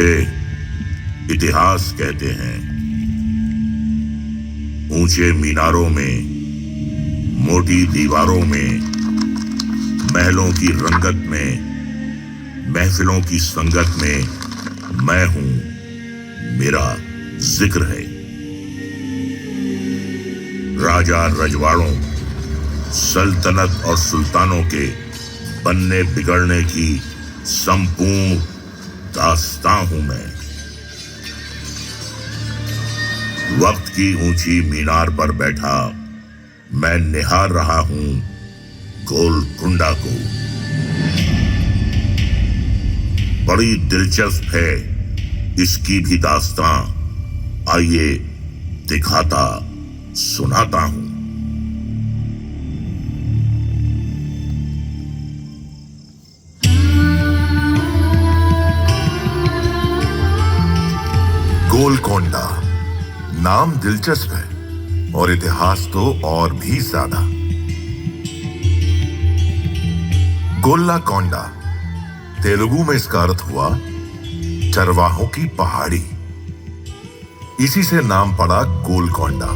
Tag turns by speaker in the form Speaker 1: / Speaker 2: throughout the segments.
Speaker 1: मुझे इतिहास कहते हैं। ऊंचे मीनारों में, मोटी दीवारों में, महलों की रंगत में, महफिलों की संगत में मैं हूं, मेरा जिक्र है। राजा रजवाड़ों, सल्तनत और सुल्तानों के बनने बिगड़ने की संपूर्ण दास्तां हूं मैं। वक्त की ऊंची मीनार पर बैठा मैं निहार रहा हूं गोलकुंडा को। बड़ी दिलचस्प है इसकी भी दास्तां, आइए दिखाता सुनाता हूं।
Speaker 2: गोलकोंडा नाम दिलचस्प है और इतिहास तो और भी ज्यादा। गोल्लाकोंडा तेलुगु में इसका अर्थ हुआ चरवाहों की पहाड़ी। इसी से नाम पड़ा गोलकोंडा।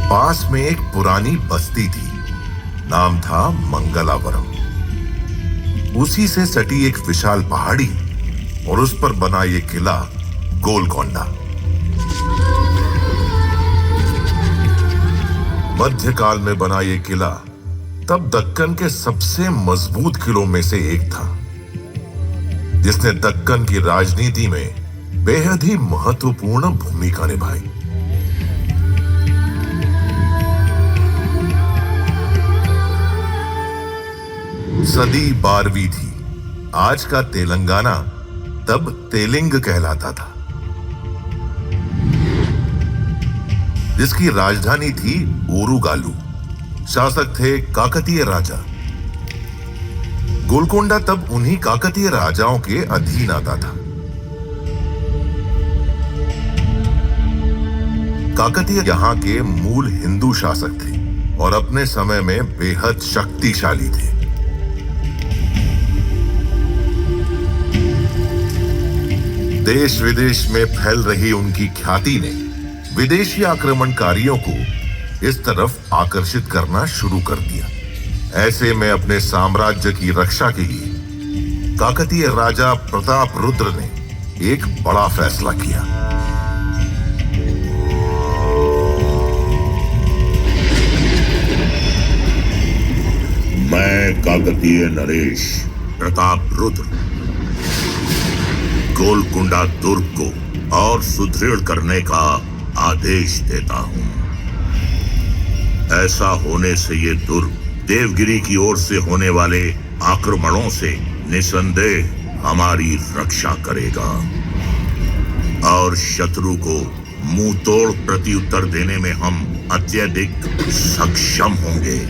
Speaker 2: पास में एक पुरानी बस्ती थी, नाम था मंगलावरम। उसी से सटी एक विशाल पहाड़ी और उस पर बना ये किला गोलकोंडा। मध्यकाल में बना ये किला तब दक्कन के सबसे मजबूत किलों में से एक था, जिसने दक्कन की राजनीति में बेहद ही महत्वपूर्ण भूमिका निभाई। सदी 12वीं थी। आज का तेलंगाना तब तेलिंग कहलाता था, जिसकी राजधानी थी ओरुगालू। शासक थे काकतीय राजा। गोलकोंडा तब उन्हीं काकतीय राजाओं के अधीन आता था। काकतीय यहां के मूल हिंदू शासक थे और अपने समय में बेहद शक्तिशाली थे। देश विदेश में फैल रही उनकी ख्याति ने विदेशी आक्रमणकारियों को इस तरफ आकर्षित करना शुरू कर दिया। ऐसे में अपने साम्राज्य की रक्षा के लिए काकतीय राजा प्रताप रुद्र ने एक बड़ा फैसला किया।
Speaker 1: मैं काकतीय नरेश प्रताप रुद्र गोलकुंडा दुर्ग को और सुदृढ़ करने का आदेश देता हूं। ऐसा होने से ये दुर्ग देवगिरी की ओर से होने वाले आक्रमणों से निसंदेह हमारी रक्षा करेगा और शत्रु को मुंह तोड़ प्रत्युत्तर देने में हम अत्यधिक सक्षम होंगे।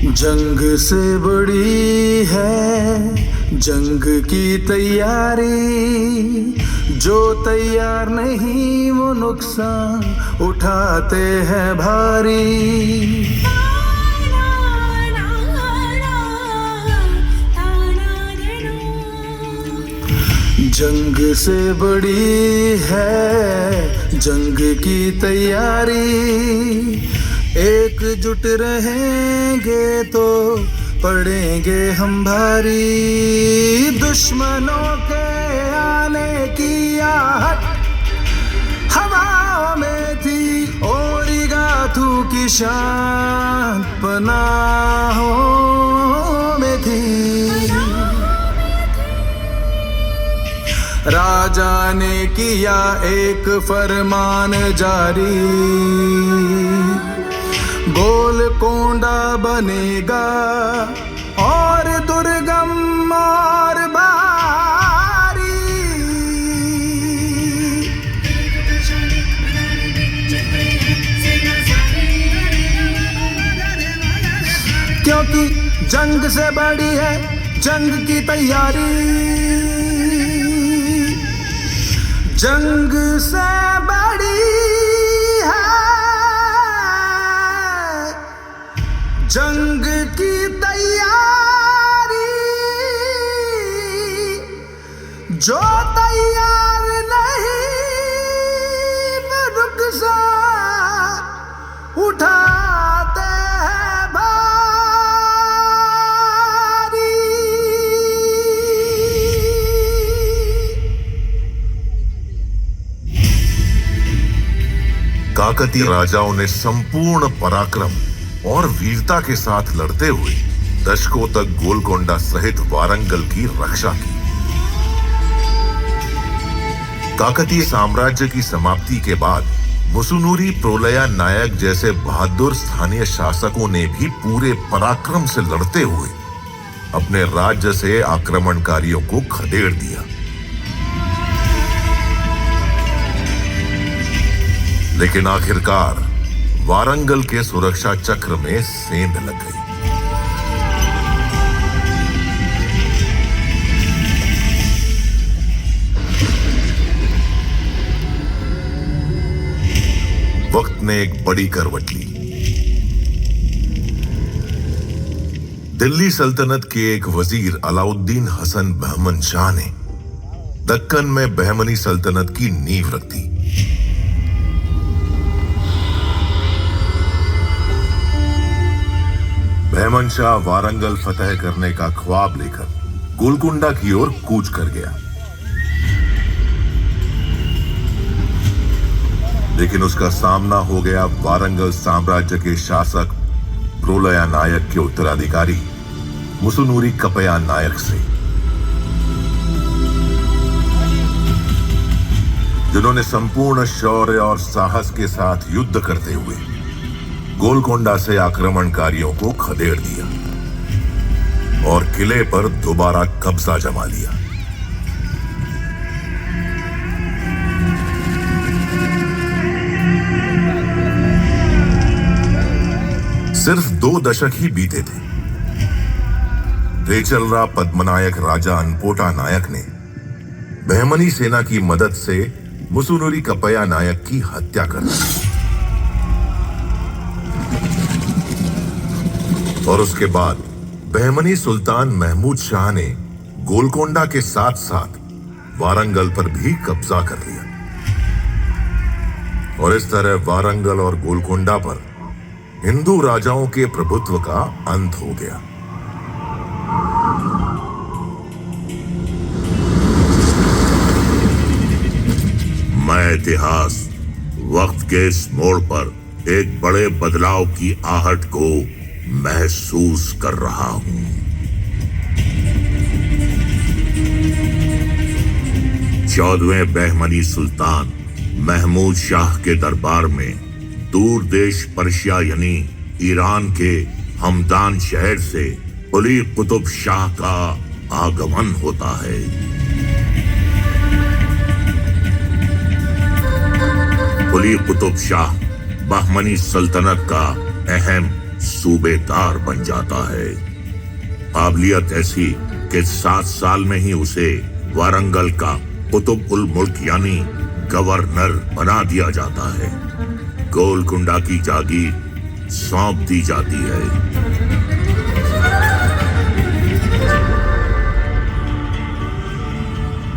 Speaker 3: जंग से बड़ी है जंग की तैयारी, जो तैयार नहीं वो नुकसान उठाते हैं भारी। जंग से बड़ी है जंग की तैयारी, एकजुट रहेंगे तो पड़ेंगे हम भारी। दुश्मनों के आने की आहट हवाओं में थी, ओरिगाथू की शान पनाहों में थी। राजा ने किया एक फरमान जारी, गोलकोंडा बनेगा और दुर्गम और भारी। क्योंकि जंग से बड़ी है जंग की तैयारी, जंग से बड़ी है जंग की तैयारी, जो तैयार नहीं वो रुखसा उठाते हैं भारी।
Speaker 2: काकतीय राजाओं ने संपूर्ण पराक्रम और वीरता के साथ लड़ते हुए दशकों तक गोलकोंडा सहित वारंगल की रक्षा की। काकतीय साम्राज्य की समाप्ति के बाद मुसुनुरी प्रोलया नायक जैसे बहादुर स्थानीय शासकों ने भी पूरे पराक्रम से लड़ते हुए अपने राज्य से आक्रमणकारियों को खदेड़ दिया। लेकिन आखिरकार वारंगल के सुरक्षा चक्र में सेंध लग गई। वक्त ने एक बड़ी करवट ली। दिल्ली सल्तनत के एक वजीर अलाउद्दीन हसन बहमन शाह ने दक्कन में बहमनी सल्तनत की नींव रख दी। बहमन शाह वारंगल फतह करने का ख्वाब लेकर गोलकुंडा की ओर कूच कर गया। लेकिन उसका सामना हो गया वारंगल साम्राज्य के शासक प्रोलया नायक के उत्तराधिकारी मुसुनुरी कपया नायक से, जिन्होंने संपूर्ण शौर्य और साहस के साथ युद्ध करते हुए गोलकोंडा से आक्रमणकारियों को खदेड़ दिया और किले पर दोबारा कब्जा जमा लिया। सिर्फ 2 दशक ही बीते थे। रेचलरा पद्मनायक राजा अनपोटा नायक ने बहमनी सेना की मदद से मुसुनुरी कपया नायक की हत्या कर दी और उसके बाद बहमनी सुल्तान महमूद शाह ने गोलकोंडा के साथ साथ वारंगल पर भी कब्जा कर लिया और इस तरह वारंगल और गोलकोंडा पर हिंदू राजाओं के प्रभुत्व का अंत हो गया।
Speaker 1: मैं इतिहास वक्त के इस मोड़ पर एक बड़े बदलाव की आहट को महसूस कर रहा हूं। 14वें बहमनी सुल्तान महमूद शाह के दरबार में दूर देश पर्शिया यानी ईरान के हमदान शहर से कुली कुतुब शाह का आगमन होता है। कुली कुतुब शाह बहमनी सल्तनत का अहम सूबेदार बन जाता है। काबिलियत ऐसी कि 7 साल में ही उसे वारंगल का कुतुब उल मुल्क यानी गवर्नर बना दिया जाता है। गोलकुंडा की जागीर सौंप दी जाती है।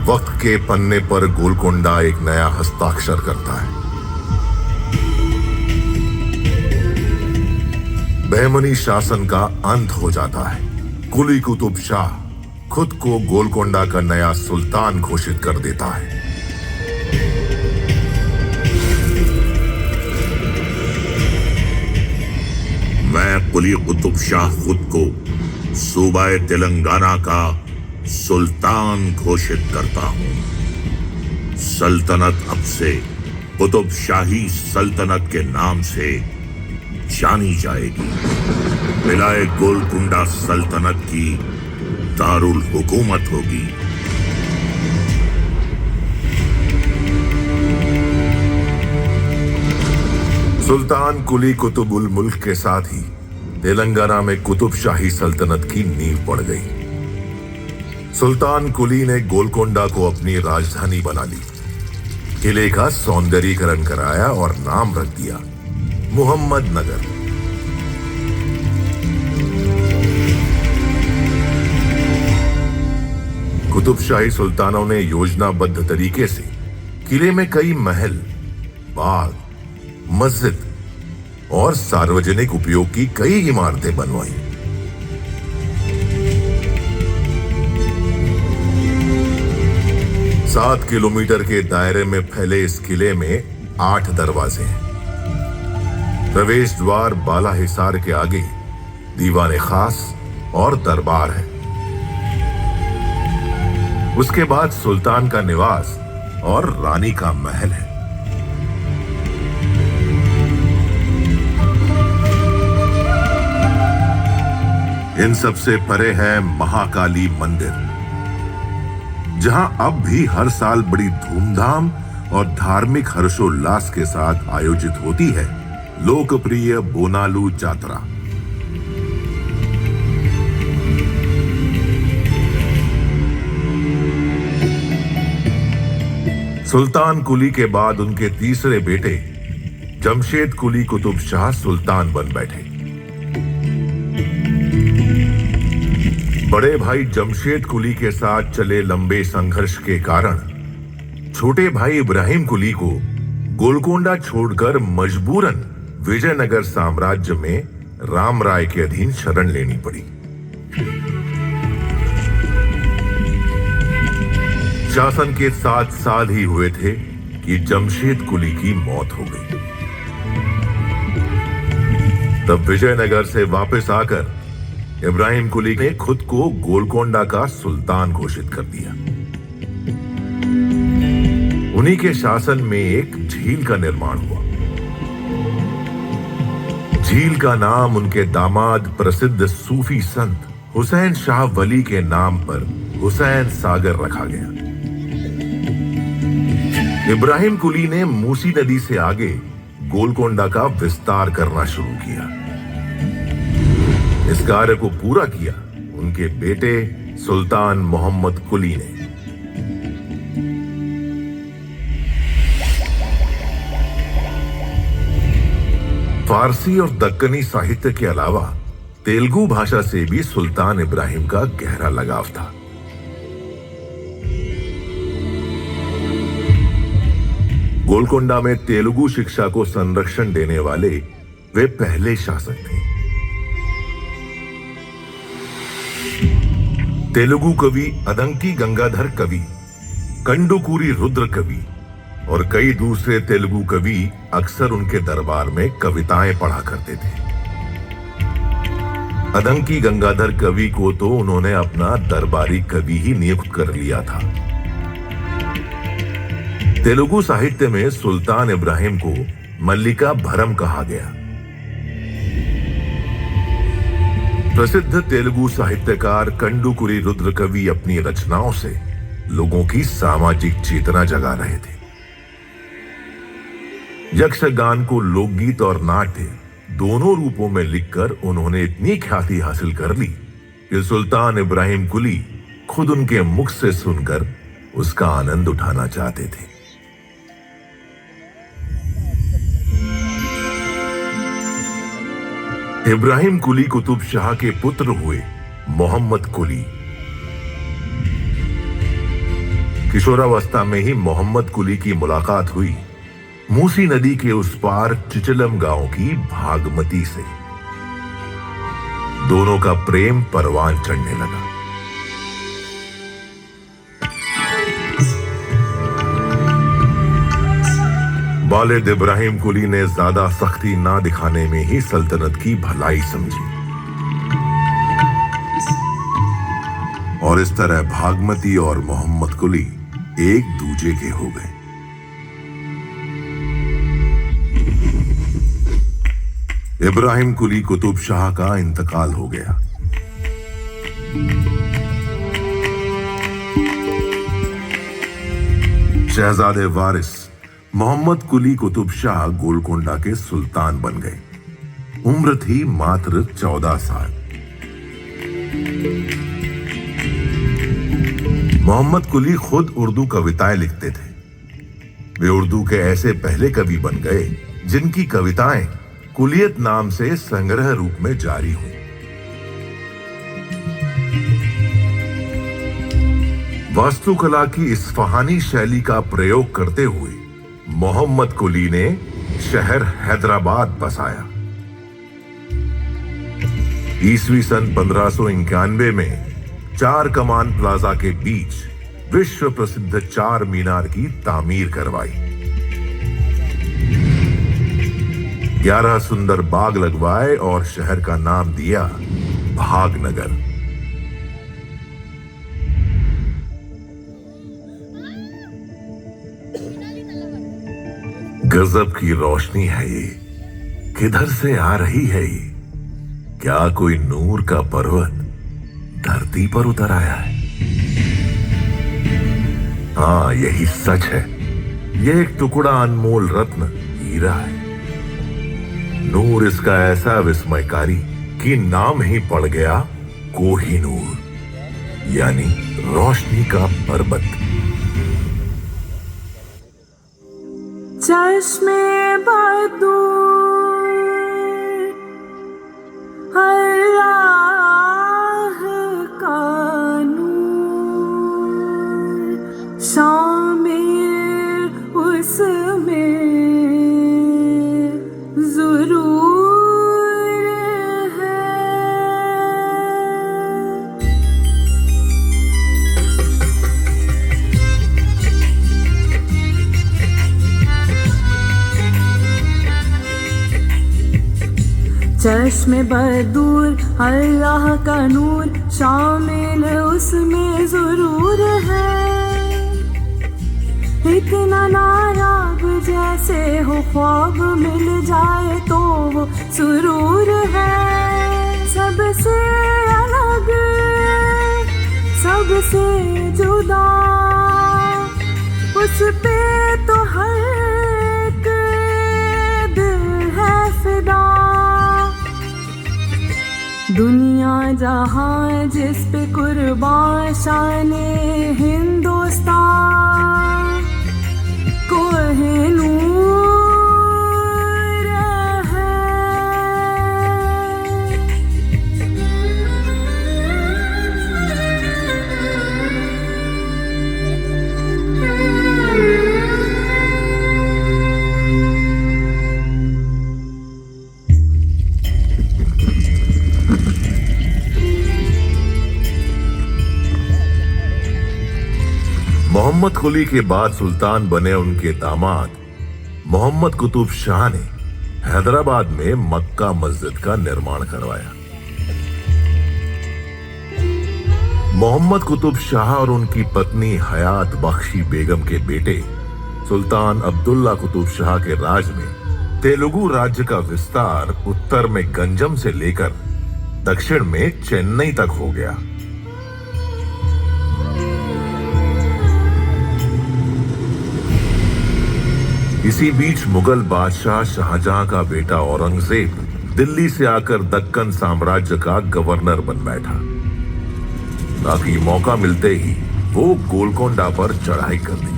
Speaker 2: वक्त के पन्ने पर गोलकोंडा एक नया हस्ताक्षर करता है। बहमनी शासन का अंत हो जाता है। कुली कुतुब शाह खुद को गोलकोंडा का नया सुल्तान घोषित कर देता है।
Speaker 1: मैं कुली कुतुब शाह खुद को सूबाए तेलंगाना का सुल्तान घोषित करता हूं। सल्तनत अब से कुतुब शाही सल्तनत के नाम से जानी जाएगी। विलाय गोलकुंडा सल्तनत की दारुल हुकूमत होगी।
Speaker 2: सुल्तान कुली कुतुब उल मुल्क के साथ ही तेलंगाना में कुतुब शाही सल्तनत की नींव पड़ गई। सुल्तान कुली ने गोलकोंडा को अपनी राजधानी बना ली, किले का सौंदर्यीकरण कराया और नाम रख दिया मुहम्मद नगर। कुतुबशाही सुल्तानों ने योजनाबद्ध तरीके से किले में कई महल, बाग, मस्जिद और सार्वजनिक उपयोग की कई इमारतें बनवाई। सात किलोमीटर के दायरे में फैले इस किले में 8 दरवाजे हैं। प्रवेश द्वार बाला हिसार के आगे दीवाने खास और दरबार है। उसके बाद सुल्तान का निवास और रानी का महल है। इन सबसे परे है महाकाली मंदिर, जहां अब भी हर साल बड़ी धूमधाम और धार्मिक हर्षोल्लास के साथ आयोजित होती है लोकप्रिय बोनालू जात्रा। सुल्तान कुली के बाद उनके तीसरे बेटे जमशेद कुली कुतुब शाह सुल्तान बन बैठे। बड़े भाई जमशेद कुली के साथ चले लंबे संघर्ष के कारण छोटे भाई इब्राहिम कुली को गोलकोंडा छोड़कर मजबूरन विजयनगर साम्राज्य में राम राय के अधीन शरण लेनी पड़ी। शासन के 7 साल ही हुए थे कि जमशेद कुली की मौत हो गई। तब विजयनगर से वापस आकर इब्राहिम कुली ने खुद को गोलकोंडा का सुल्तान घोषित कर दिया। उन्हीं के शासन में एक झील का निर्माण हुआ। झील का नाम उनके दामाद प्रसिद्ध सूफी संत हुसैन शाह वली के नाम पर हुसैन सागर रखा गया। इब्राहिम कुली ने मूसी नदी से आगे गोलकोंडा का विस्तार करना शुरू किया। इस कार्य को पूरा किया उनके बेटे सुल्तान मोहम्मद कुली ने। फारसी और दक्कनी साहित्य के अलावा तेलुगु भाषा से भी सुल्तान इब्राहिम का गहरा लगाव था। गोलकोंडा में तेलुगु शिक्षा को संरक्षण देने वाले वे पहले शासक थे। तेलुगु कवि अदंकी गंगाधर कवि, कंडुकूरी रुद्र कवि और कई दूसरे तेलुगु कवि अक्सर उनके दरबार में कविताएं पढ़ा करते थे। अदंकी गंगाधर कवि को तो उन्होंने अपना दरबारी कवि ही नियुक्त कर लिया था। तेलुगु साहित्य में सुल्तान इब्राहिम को मल्लिका भरम कहा गया। प्रसिद्ध तेलुगु साहित्यकार कंडुकुरी रुद्र कवि अपनी रचनाओं से लोगों की सामाजिक चेतना जगा रहे थे। यक्षगान को लोकगीत और नाट्य दोनों रूपों में लिखकर उन्होंने इतनी ख्याति हासिल कर ली कि सुल्तान इब्राहिम कुली खुद उनके मुख से सुनकर उसका आनंद उठाना चाहते थे। इब्राहिम कुली कुतुब शाह के पुत्र हुए मोहम्मद कुली। किशोरावस्था में ही मोहम्मद कुली की मुलाकात हुई मूसी नदी के उस पार चिचलम गांव की भागमती से। दोनों का प्रेम परवान चढ़ने लगा। वालिद इब्राहिम कुली ने ज्यादा सख्ती ना दिखाने में ही सल्तनत की भलाई समझी और इस तरह भागमती और मोहम्मद कुली एक दूजे के हो गए। इब्राहिम कुली कुतुब शाह का इंतकाल हो गया। शहजादे वारिस मोहम्मद कुली कुतुब शाह गोलकोंडा के सुल्तान बन गए। उम्र थी मात्र 14 साल। मोहम्मद कुली खुद उर्दू कविताएं लिखते थे। वे उर्दू के ऐसे पहले कवि बन गए जिनकी कविताएं कुलियत नाम से संग्रह रूप में जारी हुई। वास्तुकला की इस्फहानी शैली का प्रयोग करते हुए मोहम्मद कुली ने शहर हैदराबाद बसाया। ईस्वी सन 1591 में चार कमान प्लाजा के बीच विश्व प्रसिद्ध चार मीनार की तामीर करवाई। 11 सुंदर बाग लगवाए और शहर का नाम दिया भागनगर। गजब की रोशनी है ये, किधर से आ रही है ये? क्या कोई नूर का पर्वत धरती पर उतर आया है? हाँ, यही सच है। यह एक टुकड़ा अनमोल रत्न हीरा है। नूर इसका ऐसा विस्मयकारी कि नाम ही पड़ गया कोहिनूर, यानी रोशनी का पर्वत।
Speaker 4: चश्मे बदूर अल्लाह का नूर, शामिल उसमें ज़रूर है। चश्मे बदूर अल्लाह का नूर, शामिल उसमें ज़रूर है। इतना नायाब जैसे हो ख्वाब मिल जाए तो वो सुरूर है। सबसे अलग, सबसे जुदा, उस पे तो हर एक दिल है फिदा। दुनिया जहां जिस पे कुर्बान शाने हिंदुस्तान, कोहिनूर है।
Speaker 2: मोहम्मद कुली के बाद सुल्तान बने उनके दामाद मोहम्मद कुतुब शाह ने हैदराबाद में मक्का मस्जिद का निर्माण करवाया। मोहम्मद कुतुब शाह और उनकी पत्नी हयात बख्शी बेगम के बेटे सुल्तान अब्दुल्ला कुतुब शाह के राज में तेलुगु राज्य का विस्तार उत्तर में गंजम से लेकर दक्षिण में चेन्नई तक हो गया। इसी बीच मुगल बादशाह शाहजहां का बेटा औरंगजेब दिल्ली से आकर दक्कन साम्राज्य का गवर्नर बन बैठा, ताकि मौका मिलते ही वो गोलकोंडा पर चढ़ाई कर दी।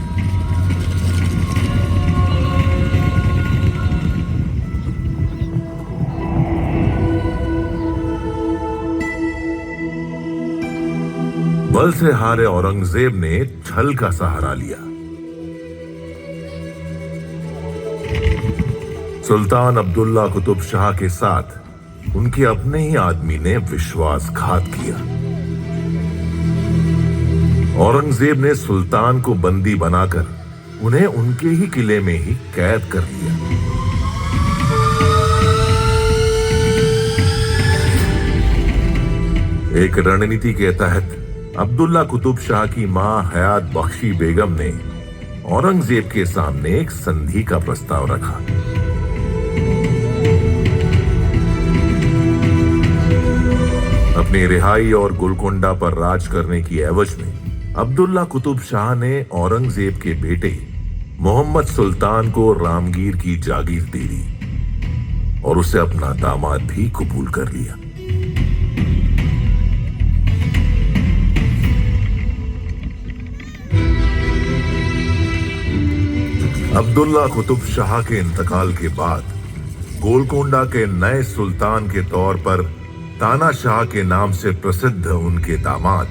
Speaker 2: बल से हारे औरंगजेब ने छल का सहारा लिया। सुल्तान अब्दुल्ला कुतुब शाह के साथ उनके अपने ही आदमी ने विश्वासघात किया। औरंगजेब ने सुल्तान को बंदी बनाकर उन्हें उनके ही किले में ही कैद कर लिया। एक रणनीति के तहत अब्दुल्ला कुतुब शाह की मां हयात बख्शी बेगम ने औरंगजेब के सामने एक संधि का प्रस्ताव रखा। अपनी रिहाई और गोलकोंडा पर राज करने की एवज में अब्दुल्ला कुतुब शाह ने औरंगजेब के बेटे मोहम्मद सुल्तान को रामगीर की जागीर दे दी और उसे अपना दामाद भी कबूल कर लिया। अब्दुल्ला कुतुब शाह के इंतकाल के बाद गोलकोंडा के नए सुल्तान के तौर पर तानाशाह के नाम से प्रसिद्ध उनके दामाद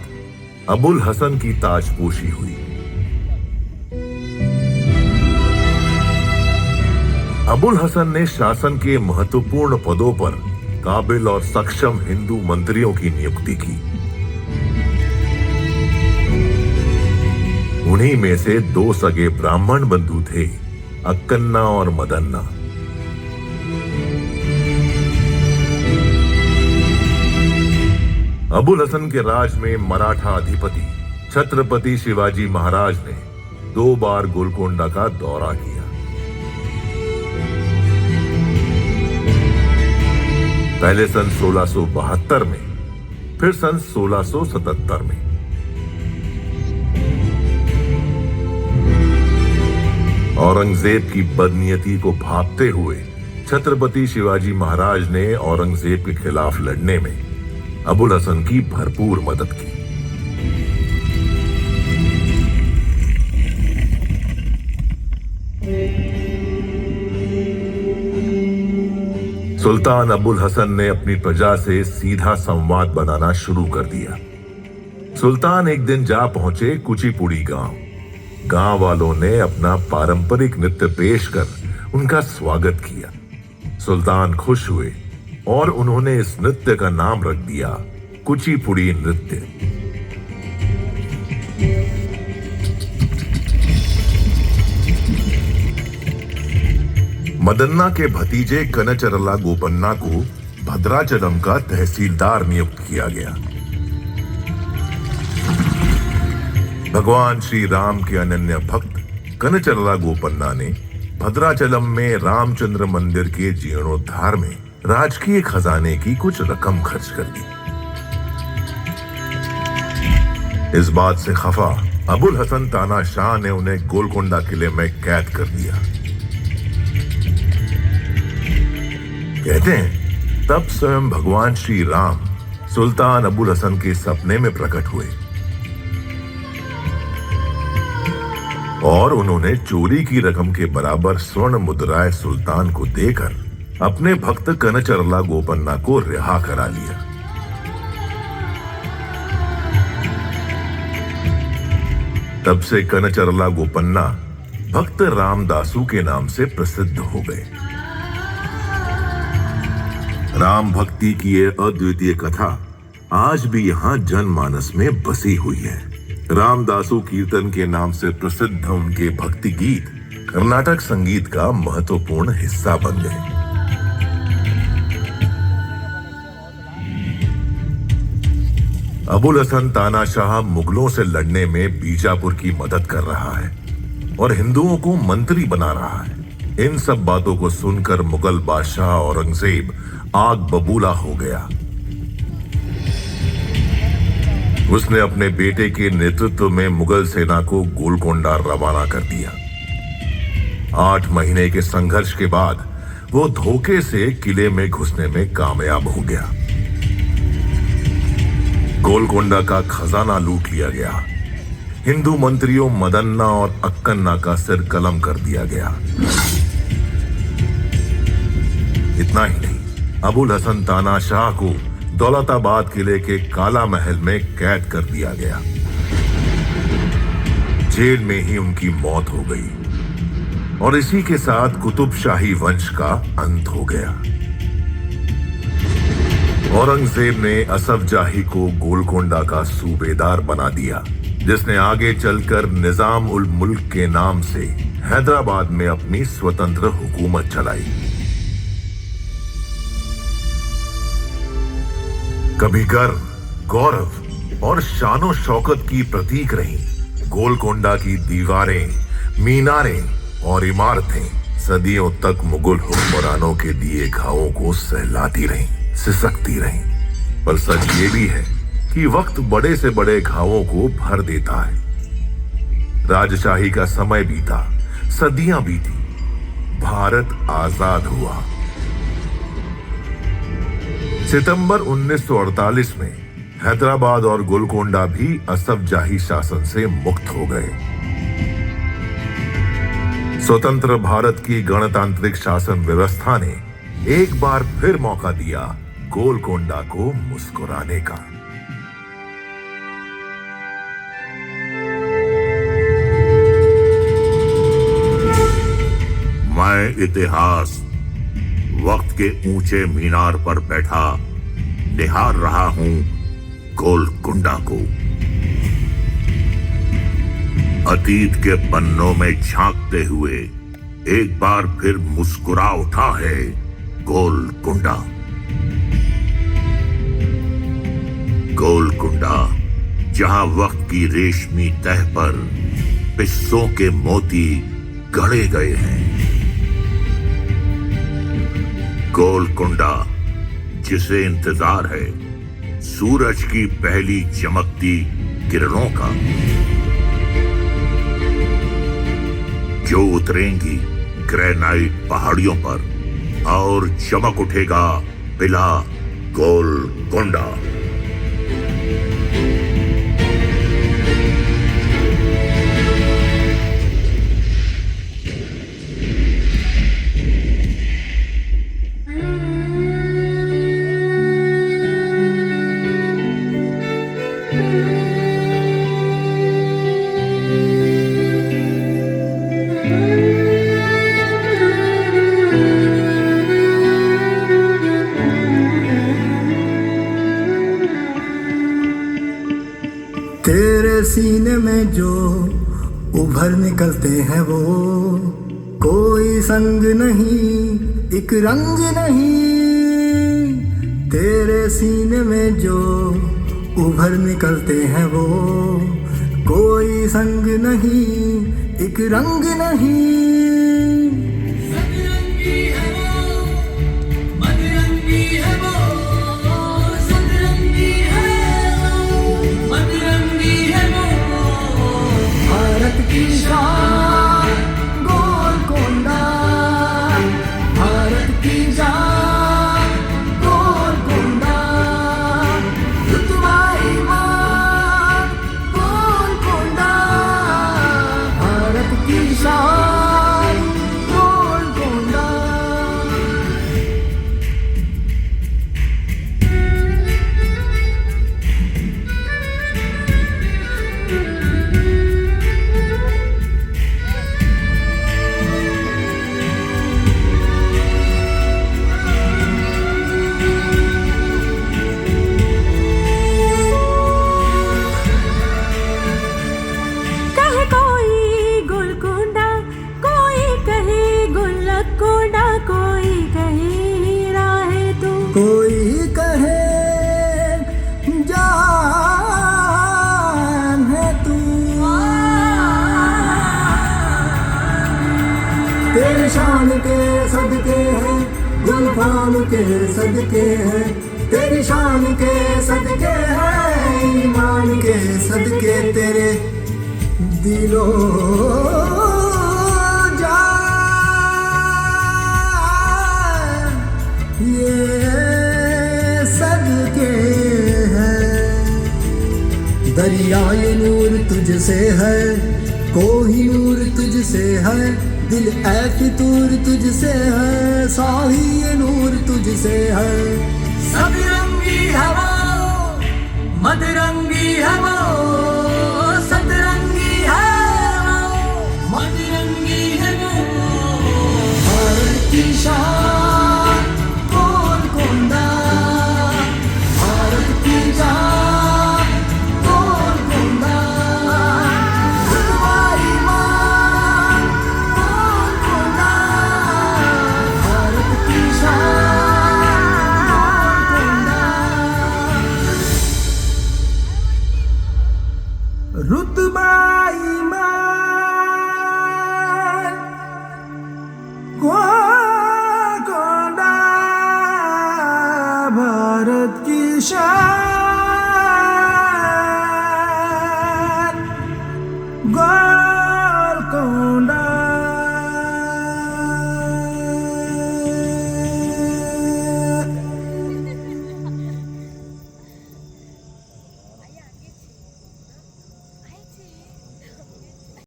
Speaker 2: अबुल हसन की ताजपोशी हुई। अबुल हसन ने शासन के महत्वपूर्ण पदों पर काबिल और सक्षम हिंदू मंत्रियों की नियुक्ति की। उन्हीं में से 2 सगे ब्राह्मण बंधु थे, अक्कन्ना और मदन्ना। अबुल हसन के राज में मराठा अधिपति छत्रपति शिवाजी महाराज ने 2 बार गोलकोंडा का दौरा किया। पहले सन 1672 में, फिर सन 1677 में। औरंगजेब की बदनीयती को भांपते हुए छत्रपति शिवाजी महाराज ने औरंगजेब के खिलाफ लड़ने में अबुल हसन की भरपूर मदद की। सुल्तान अबुल हसन ने अपनी प्रजा से सीधा संवाद बनाना शुरू कर दिया। सुल्तान एक दिन जा पहुंचे कुचिपुड़ी गांव। गांव वालों ने अपना पारंपरिक नृत्य पेश कर उनका स्वागत किया। सुल्तान खुश हुए और उन्होंने इस नृत्य का नाम रख दिया कुचिपुड़ी नृत्य। मदन्ना के भतीजे कनचरला गोपन्ना को भद्राचलम का तहसीलदार नियुक्त किया गया। भगवान श्री राम के अनन्य भक्त कनचरला गोपन्ना ने भद्राचलम में रामचंद्र मंदिर के जीर्णोद्धार में राजकीय खजाने की कुछ रकम खर्च कर दी। इस बात से खफा अबुल हसन तानाशाह ने उन्हें गोलकोंडा किले में कैद कर दिया। कहते हैं तब स्वयं भगवान श्री राम सुल्तान अबुल हसन के सपने में प्रकट हुए और उन्होंने चोरी की रकम के बराबर स्वर्ण मुद्राएं सुल्तान को देकर अपने भक्त कनचरला गोपन्ना को रिहा करा लिया। तब से कनचरला गोपन्ना भक्त रामदासू के नाम से प्रसिद्ध हो गए। राम भक्ति की ये अद्वितीय कथा आज भी यहां जनमानस में बसी हुई है। रामदासू कीर्तन के नाम से प्रसिद्ध उनके भक्ति गीत कर्नाटक संगीत का महत्वपूर्ण हिस्सा बन गए। अबुल हसन तानाशाह मुगलों से लड़ने में बीजापुर की मदद कर रहा है और हिंदुओं को मंत्री बना रहा है। इन सब बातों को सुनकर मुगल बादशाह औरंगजेब आग बबूला हो गया। उसने अपने बेटे के नेतृत्व में मुगल सेना को गोलकोंडा रवाना कर दिया। 8 महीने के संघर्ष के बाद वो धोखे से किले में घुसने में कामयाब हो गया। गोलकोंडा का खजाना लूट लिया गया। हिंदू मंत्रियों मदन्ना और अक्कन्ना का सिर कलम कर दिया गया। इतना ही नहीं, अबुल हसन तानाशाह को दौलताबाद किले के काला महल में कैद कर दिया गया। जेल में ही उनकी मौत हो गई और इसी के साथ कुतुब शाही वंश का अंत हो गया। औरंगजेब ने असफ जाही को गोलकोंडा का सूबेदार बना दिया, जिसने आगे चलकर निजाम उल मुल्क के नाम से हैदराबाद में अपनी स्वतंत्र हुकूमत चलाई। कभी गर्व, गौरव और शानो शौकत की प्रतीक रही गोलकोंडा की दीवारें, मीनारें और इमारतें सदियों तक मुगल हुक्मरानों के दिए घावों को सहलाती रहीं, सिसकती रहीं। पर सच ये भी है कि वक्त बड़े से बड़े घावों को भर देता है। राजशाही का समय बीता, सदियां बीती, भारत आजाद हुआ। सितंबर 1948 में हैदराबाद और गोलकोंडा भी असफ जाही शासन से मुक्त हो गए। स्वतंत्र भारत की गणतांत्रिक शासन व्यवस्था ने एक बार फिर मौका दिया गोलकोंडा को मुस्कुराने का।
Speaker 1: मैं इतिहास वक्त के ऊंचे मीनार पर बैठा निहार रहा हूं गोलकुंडा को। अतीत के पन्नों में झांकते हुए एक बार फिर मुस्कुरा उठा है गोलकुंडा। गोलकुंडा जहां वक्त की रेशमी तह पर पिस्सों के मोती गढ़े गए हैं। गोलकुंडा जिसे इंतजार है सूरज की पहली चमकती किरणों का, जो उतरेंगी ग्रेनाइट पहाड़ियों पर और चमक उठेगा बिला गोलकुंडा।
Speaker 5: तेरे सीने में जो उभर निकलते हैं वो कोई संग नहीं, एक रंग नहीं। तेरे सीने में जो उभर निकलते हैं वो कोई संग नहीं, एक रंग नहीं।
Speaker 6: सतरंगी है वो, मदरंगी है वो, सतरंगी है वो, मदरंगी है वो।
Speaker 5: भारत की शान गोलकुंडा, भारत की शान गोलकुंडा, रुतबा ईमान गोलकुंडा, भारत की शान गोलकुंडा।
Speaker 4: कहे कोई गोलकुंडा, कोई कहे गुल्लकुंडा, कोई कहे हीरा है तू,
Speaker 5: कोई कहे जान है तू। तेरी शान के सदके हैं गुलफाम के सदके हैं, तेरी शान के सदके हैं ईमान के सदके, तेरे दिलो जान ये सदके हैं। दरियाए नूर तुझसे है, कोहिनूर तुझसे है, दिल ऐ फितूर तुझसे है, साही ये नूर तुझसे है।
Speaker 6: सतरंगी है वो, मदरंगी है वो, सतरंगी है वो, मदरंगी है वो।
Speaker 5: भारत की शान